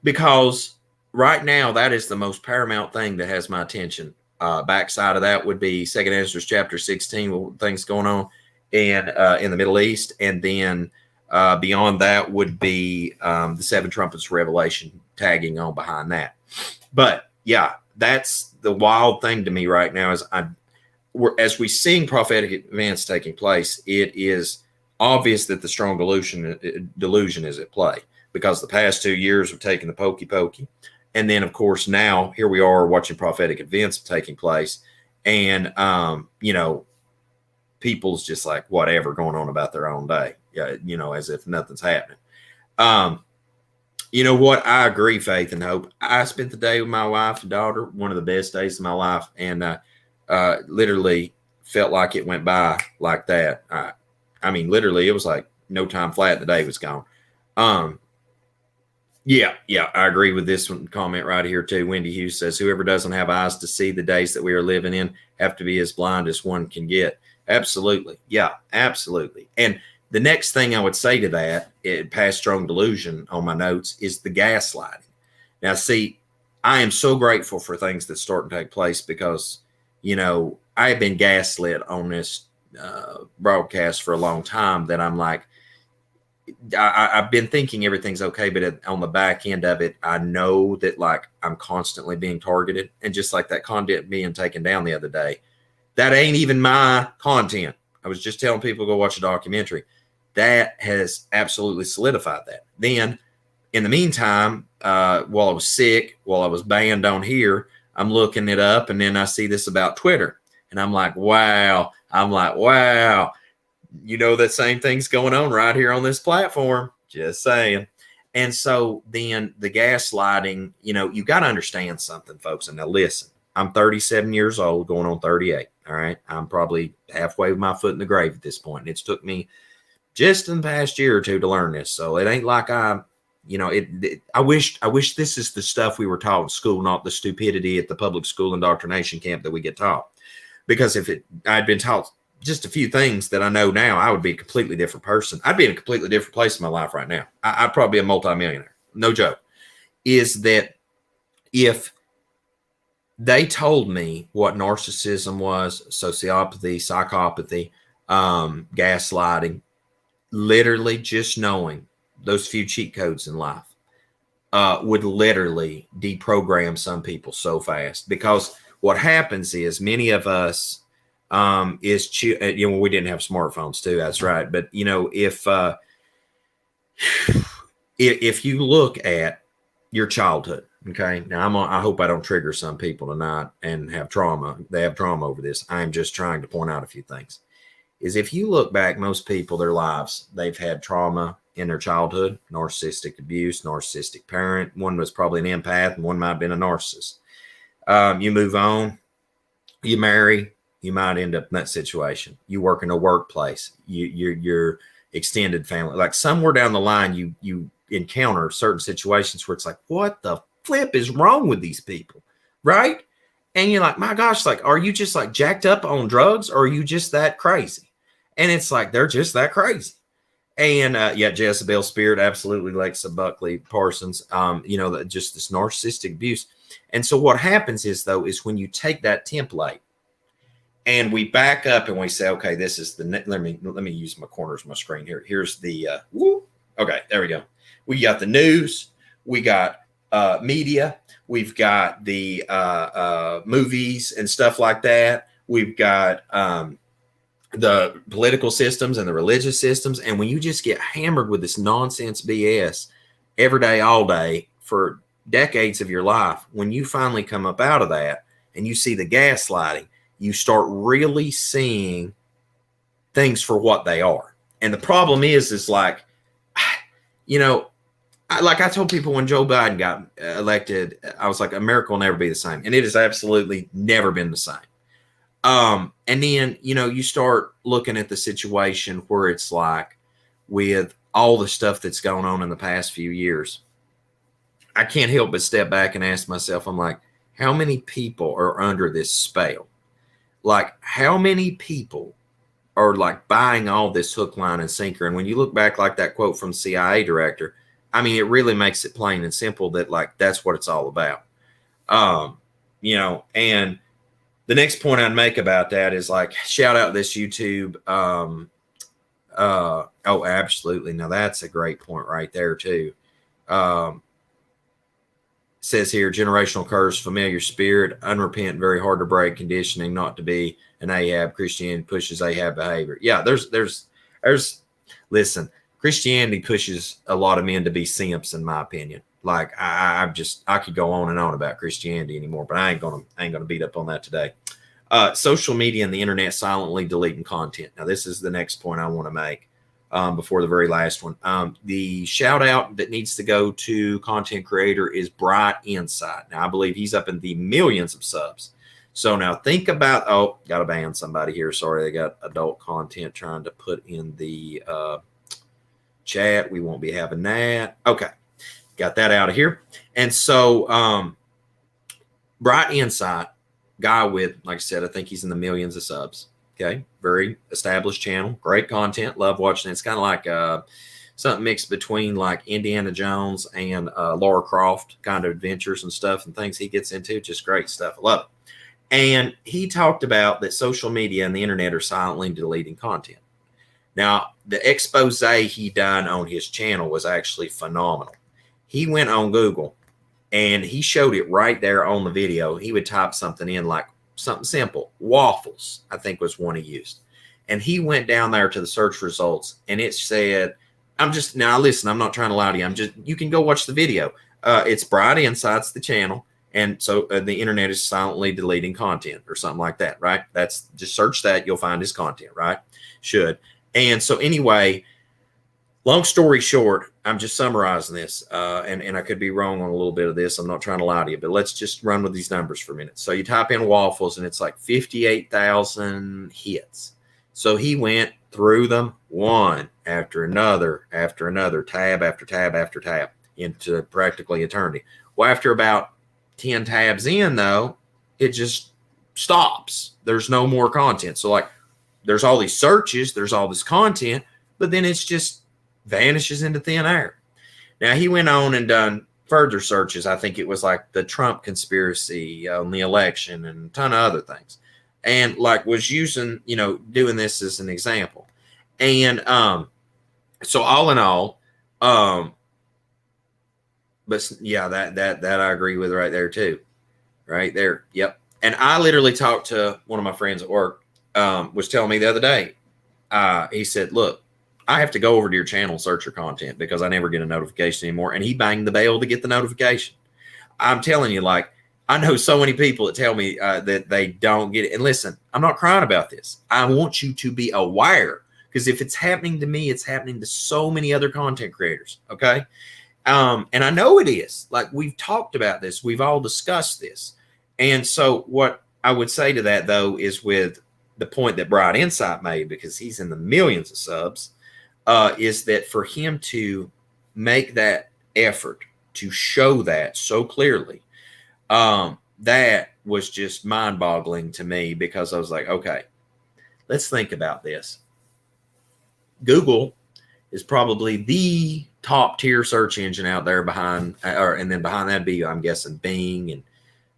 A: Because right now, that is the most paramount thing that has my attention. Backside of that would be 2nd Ezra chapter 16, things going on and in the Middle East. And then beyond that would be the 7 trumpets Revelation tagging on behind that. But yeah, that's the wild thing to me right now is as we seeing prophetic events taking place, it is obvious that the strong delusion is at play, because the past 2 years have taken the pokey. And then, of course, now here we are watching prophetic events taking place. And, people's just like whatever going on about their own day, as if nothing's happening. You know what? I agree, Faith and Hope. I spent the day with my wife and daughter, one of the best days of my life. And literally felt like it went by like that. I mean, literally, it was like no time flat. The day was gone. Yeah, I agree with this one comment right here too. Wendy Hughes says, whoever doesn't have eyes to see the days that we are living in have to be as blind as one can get. Absolutely. Yeah, absolutely. And the next thing I would say to that, past strong delusion on my notes, is the gaslighting. Now, see, I am so grateful for things that start to take place because, I have been gaslit on this broadcast for a long time that I'm like, I've been thinking everything's okay, but on the back end of it, I know that like I'm constantly being targeted. And just like that content being taken down the other day, that ain't even my content. I was just telling people to go watch a documentary. That has absolutely solidified that. Then in the meantime, while I was sick, while I was banned on here, I'm looking it up, and then I see this about Twitter, and I'm like, wow. That same thing's going on right here on this platform. Just saying. And so then the gaslighting, you got to understand something, folks. And now listen, I'm 37 years old, going on 38. All right. I'm probably halfway with my foot in the grave at this point. And it's took me just in the past year or two to learn this. So it ain't like I wish this is the stuff we were taught in school, not the stupidity at the public school indoctrination camp that we get taught. Because if I'd been taught just a few things that I know now, I would be a completely different person. I'd be in a completely different place in my life right now. I'd probably be a multimillionaire. No joke. Is that if they told me what narcissism was, sociopathy, psychopathy, gaslighting, literally just knowing those few cheat codes in life would literally deprogram some people so fast. Because what happens is many of us we didn't have smartphones too. That's right. But if you look at your childhood, okay. Now I hope I don't trigger some people tonight and have trauma. They have trauma over this. I'm just trying to point out a few things. Is if you look back, most people, their lives, they've had trauma in their childhood, narcissistic abuse, narcissistic parent. One was probably an empath, and one might have been a narcissist. You move on, you marry, you might end up in that situation. You work in a workplace, your extended family, like somewhere down the line, you encounter certain situations where it's like, what the flip is wrong with these people, right? And you're like, my gosh, like, are you just like jacked up on drugs, or are you just that crazy? And it's like, they're just that crazy. And Jezebel spirit, absolutely, Lexa Buckley Parsons, just this narcissistic abuse. And so what happens is when you take that template and we back up and we say, okay, this is let me use my corners of my screen here. Here's the, okay, there we go. We got the news, we got media, we've got the movies and stuff like that. We've got the political systems and the religious systems. And when you just get hammered with this nonsense BS every day, all day for decades of your life, when you finally come up out of that and you see the gaslighting, you start really seeing things for what they are. And the problem is like, like I told people when Joe Biden got elected, I was like, America will never be the same. And it has absolutely never been the same. And then, you start looking at the situation where it's like with all the stuff that's going on in the past few years, I can't help but step back and ask myself, I'm like, how many people are under this spell? Like, how many people are like buying all this hook, line, and sinker? And when you look back, like that quote from CIA director, I mean, it really makes it plain and simple that like that's what it's all about. And the next point I'd make about that is like shout out this YouTube. Oh, absolutely. Now that's a great point right there too. Says here, generational curse, familiar spirit, unrepentant, very hard to break, conditioning not to be an Ahab. Christianity pushes Ahab behavior. Yeah, there's listen, Christianity pushes a lot of men to be simps, in my opinion. Like I could go on and on about Christianity anymore, but I ain't gonna beat up on that today. Social media and the internet silently deleting content. Now, this is the next point I want to make before the very last one. The shout out that needs to go to content creator is Bright Insight. Now, I believe he's up in the millions of subs. So now think about, oh, got to ban somebody here. Sorry, they got adult content trying to put in the chat. We won't be having that. Okay, got that out of here. And so Bright Insight, guy with, like I said, I think he's in the millions of subs. Okay, very established channel, great content, love watching it. It's kind of like something mixed between like Indiana Jones and Lara Croft kind of adventures and stuff and things he gets into. Just great stuff. I love it. And he talked about that social media and the internet are silently deleting content. Now, the expose he done on his channel was actually phenomenal. He went on Google and he showed it right there on the video. He would type something in like something simple, waffles, I think was one he used. And he went down there to the search results and it said, now listen, I'm not trying to lie to you. You can go watch the video. It's Bright Insights, the channel. And so the internet is silently deleting content or something like that, right? That's just search that. You'll find his content, right? Should. And so anyway, long story short, I'm just summarizing this, and I could be wrong on a little bit of this. I'm not trying to lie to you, but let's just run with these numbers for a minute. So you type in waffles, and it's like 58,000 hits. So he went through them one after another, tab after tab after tab into practically eternity. Well, after about 10 tabs in, though, it just stops. There's no more content. So, like, there's all these searches, there's all this content, but then it's just vanishes into thin air. Now, he went on and done further searches. I think it was like the Trump conspiracy on the election and a ton of other things. And like was using, doing this as an example. And so all in all, but yeah, that I agree with right there too. Right there. Yep. And I literally talked to one of my friends at work, was telling me the other day, he said, look, I have to go over to your channel, search your content because I never get a notification anymore. And he banged the bell to get the notification. I'm telling you, like, I know so many people that tell me that they don't get it. And listen, I'm not crying about this. I want you to be aware because if it's happening to me, it's happening to so many other content creators. Okay. And I know it is. Like, we've talked about this. We've all discussed this. And so what I would say to that, though, is with the point that Bright Insight made, because he's in the millions of subs, is that for him to make that effort to show that so clearly, that was just mind-boggling to me because I was like, okay, let's think about this. Google is probably the top tier search engine out there and then behind that be, I'm guessing, Bing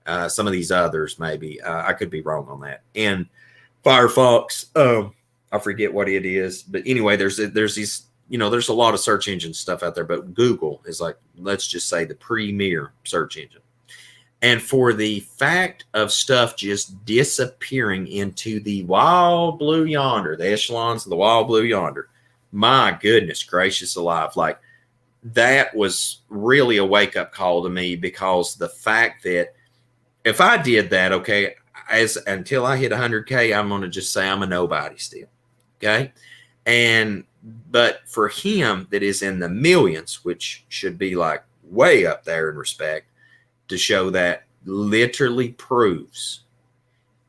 A: and some of these others maybe. I could be wrong on that. And Firefox, I forget what it is, but anyway, there's these, there's a lot of search engine stuff out there, but Google is like, let's just say the premier search engine. And for the fact of stuff just disappearing into the wild blue yonder, the echelons of the wild blue yonder, my goodness gracious alive. Like, that was really a wake-up call to me because the fact that if I did that, until I hit 100K, I'm going to just say I'm a nobody still. Okay. But for him that is in the millions, which should be like way up there in respect, to show that literally proves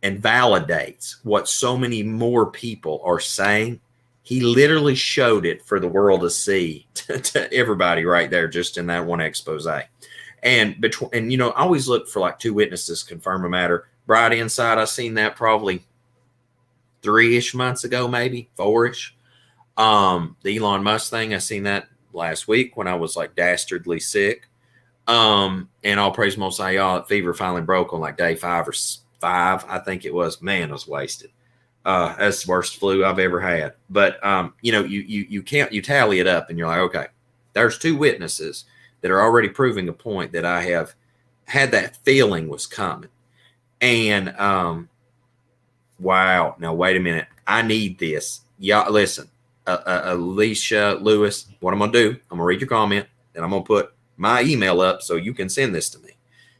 A: and validates what so many more people are saying. He literally showed it for the world to see, to everybody right there, just in that one expose. And you know, I always look for like 2 witnesses confirm a matter. Bright Insight, I seen that probably 3-ish months ago, maybe 4-ish. The Elon Musk thing, I seen that last week when I was like dastardly sick. And all praise Most High, y'all, fever finally broke on like day 5 or 5, I think it was. Man, I was wasted. That's the worst flu I've ever had. But you know, you can't, you tally it up and you're like, okay, there's 2 witnesses that are already proving a point that I have had that feeling was coming. And wow, now wait a minute, I need this. Y'all listen, Alicia Lewis, what I'm gonna do, I'm gonna read your comment and I'm gonna put my email up so you can send this to me.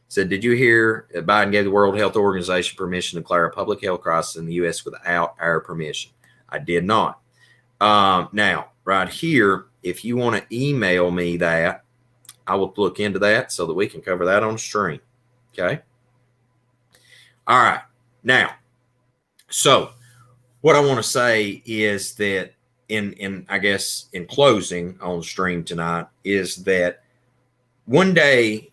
A: Said, did you hear Biden gave the World Health Organization permission to declare a public health crisis in the U.S. without our permission? I did not. Now, right here, if you want to email me that, I will look into that so that we can cover that on the stream. Okay. All right. Now, so what I want to say is that in I guess in closing on the stream tonight is that one day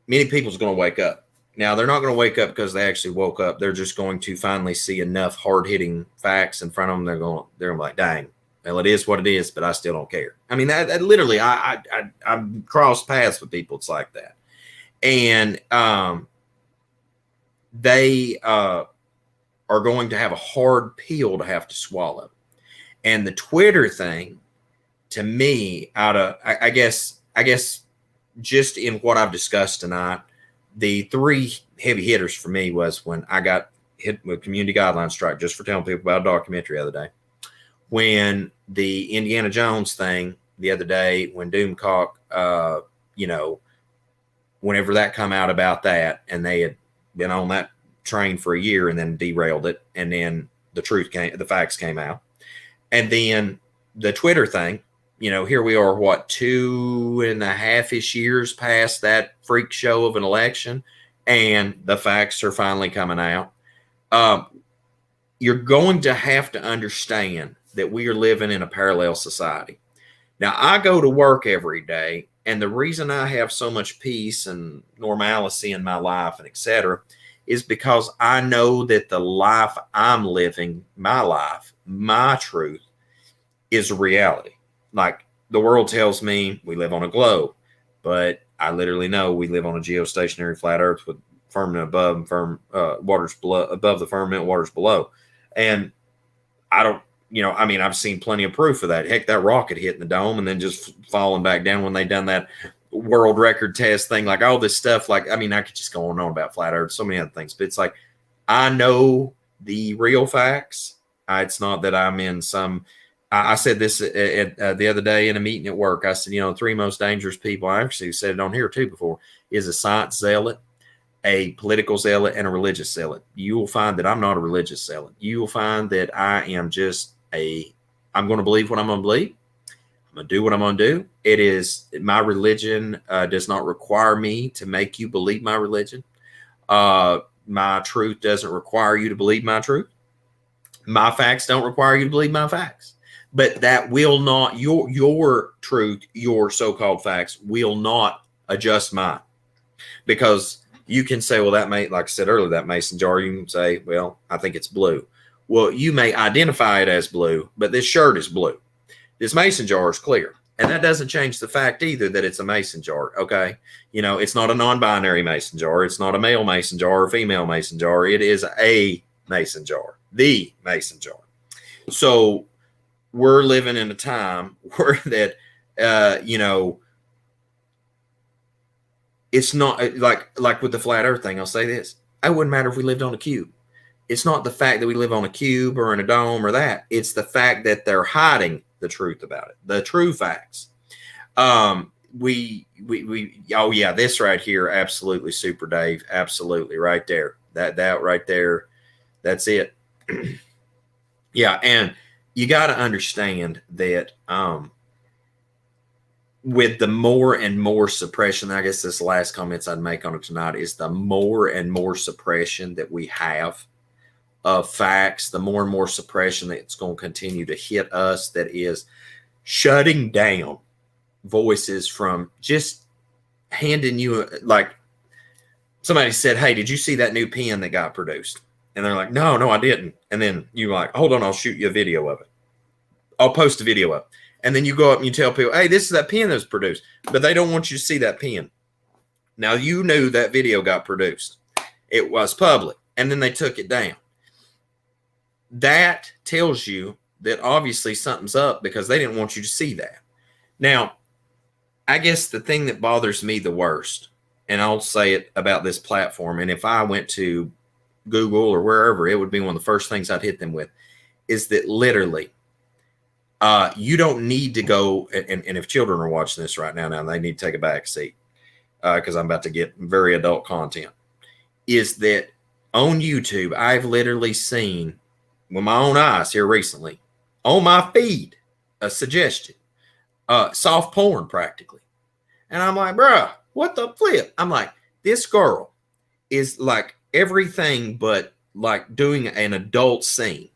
A: many people's going to wake up. Now, they're not going to wake up because they actually woke up. They're just going to finally see enough hard-hitting facts in front of them. They're going to be like, dang, well, it is what it is, but I still don't care. I mean, that literally, I've crossed paths with people. It's like that. And they are going to have a hard pill to have to swallow. And the Twitter thing, to me, I guess just in what I've discussed tonight, the 3 heavy hitters for me was when I got hit with community guideline strike just for telling people about a documentary the other day. When the Indiana Jones thing the other day, when Doomcock, you know, whenever that come out about that, and they had been on that train for a year and then derailed it, and then the facts came out. And then the Twitter thing, you know, here we are, what, 2.5-ish years past that freak show of an election, and the facts are finally coming out. You're going to have to understand that we are living in a parallel society. Now, I go to work every day, and the reason I have so much peace and normalcy in my life and etc. is because I know that the life I'm living, my life, my truth, is a reality. Like, the world tells me we live on a globe, but I literally know we live on a geostationary flat earth with firmament above and waters below, above the firmament, waters below. And I don't, you know, I mean, I've seen plenty of proof of that. Heck, that rocket hitting the dome and then just falling back down when they done that world record test thing, like all this stuff. Like, I mean, I could just go on and on about flat earth, so many other things, but it's like, I know the real facts. It's not that I'm in some, I said this the other day in a meeting at work. I said, you know, the 3 most dangerous people, I actually said it on here too before, is a science zealot, a political zealot, and a religious zealot. You will find that I'm not a religious zealot. You will find that I am just I'm going to believe what I'm going to believe. I'm going to do what I'm going to do. It is, my religion does not require me to make you believe my religion. My truth doesn't require you to believe my truth. My facts don't require you to believe my facts. But that will not, your truth, your so-called facts will not adjust mine. Because you can say, well, that may, like I said earlier, that mason jar, you can say, well, I think it's blue. Well, you may identify it as blue, but this shirt is blue. This mason jar is clear. And that doesn't change the fact either that it's a mason jar, okay? You know, it's not a non-binary mason jar. It's not a male mason jar or female mason jar. It is a mason jar, the mason jar. So we're living in a time where that, you know, it's not like with the flat earth thing. I'll say this. It wouldn't matter if we lived on a cube. It's not the fact that we live on a cube or in a dome or that. It's the fact that they're hiding the truth about it, the true facts. Oh yeah, this right here, absolutely, Super Dave, absolutely, right there, that right there, that's it. Yeah, and you got to understand that with the more and more suppression, I guess this last comments I'd make on it tonight is the more and more suppression that we have of facts, the more and more suppression that's going to continue to hit us, that is shutting down voices from just handing you, like somebody said, hey, did you see that new pen that got produced? And they're like, no, I didn't. And then you're like, hold on, I'll shoot you a video of it. I'll post a video up. And then you go up and you tell people, hey, this is that pen that was produced. But they don't want you to see that pen. Now, you knew that video got produced. It was public. And then they took it down. That tells you that obviously something's up, because they didn't want you to see that. Now, I guess the thing that bothers me the worst, and I'll say it about this platform, and if I went to Google or wherever, it would be one of the first things I'd hit them with, is that literally you don't need to go, and if children are watching this right now, they need to take a back seat, because I'm about to get very adult content, is that on YouTube, I've literally seen with my own eyes here recently, on my feed, a suggestion, soft porn practically. And I'm like, bruh, what the flip? I'm like, this girl is like everything but like doing an adult scene.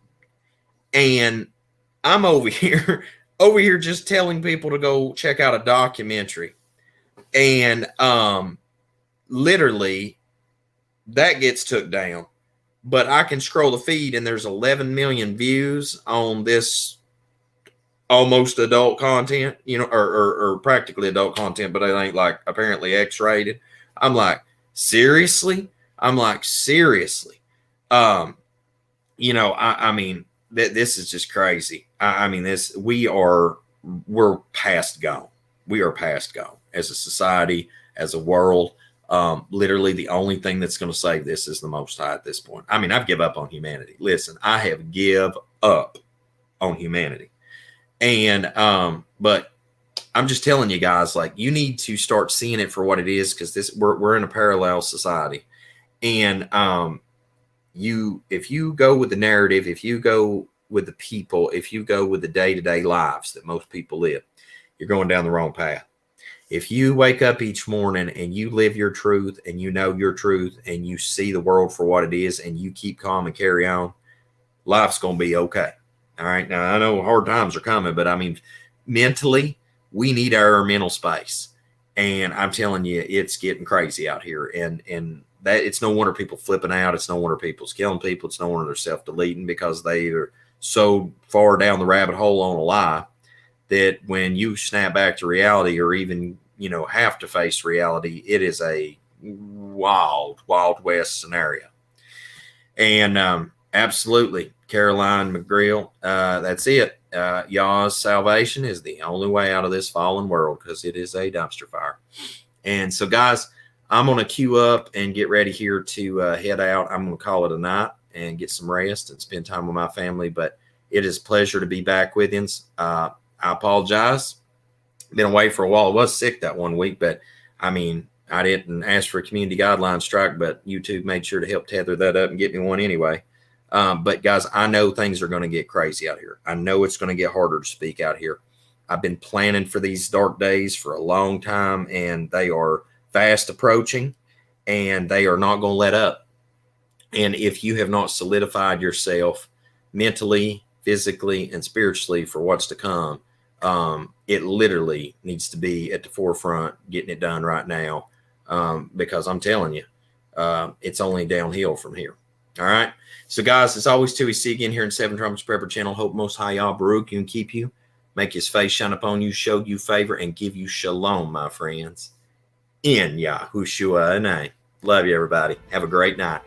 A: And I'm over here just telling people to go check out a documentary. And literally that gets took down. But I can scroll the feed and there's 11 million views on this almost adult content, or practically adult content, but it ain't like apparently X-rated. I'm like, seriously? I'm like, seriously? I mean, this is just crazy. I mean, we're past gone. We are past gone as a society, as a world. Literally the only thing that's going to save this is the Most High at this point. I mean, I've give up on humanity. Listen, I have give up on humanity. And, but I'm just telling you guys, like, you need to start seeing it for what it is, because we're in a parallel society. And, if you go with the narrative, if you go with the people, if you go with the day-to-day lives that most people live, you're going down the wrong path. If you wake up each morning and you live your truth and you know your truth and you see the world for what it is and you keep calm and carry on, life's going to be okay. All right. Now, I know hard times are coming, but I mean, mentally, we need our mental space. And I'm telling you, it's getting crazy out here. And that it's no wonder people flipping out. It's no wonder people's killing people. It's no wonder they're self-deleting, because they are so far down the rabbit hole on a lie that when you snap back to reality, or even, have to face reality, it is a wild, wild west scenario. And absolutely, Caroline McGreal, that's it. Yah's salvation is the only way out of this fallen world, because it is a dumpster fire. And so, guys, I'm going to queue up and get ready here to head out. I'm going to call it a night and get some rest and spend time with my family. But it is a pleasure to be back with you. I apologize. Been away for a while. I was sick that one week, but I mean, I didn't ask for a community guideline strike, but YouTube made sure to help tether that up and get me one anyway. But guys, I know things are going to get crazy out here. I know it's going to get harder to speak out here. I've been planning for these dark days for a long time, and they are fast approaching, and they are not going to let up. And if you have not solidified yourself mentally, physically, and spiritually for what's to come, it literally needs to be at the forefront, getting it done right now, because I'm telling you, it's only downhill from here. All right. So, guys, as always, till we see you again here in Seven Trumpets Prepper Channel, hope Most High Yah Baruch you and keep you, make his face shine upon you, show you favor, and give you shalom, my friends. In Yahushua name. Love you, everybody. Have a great night.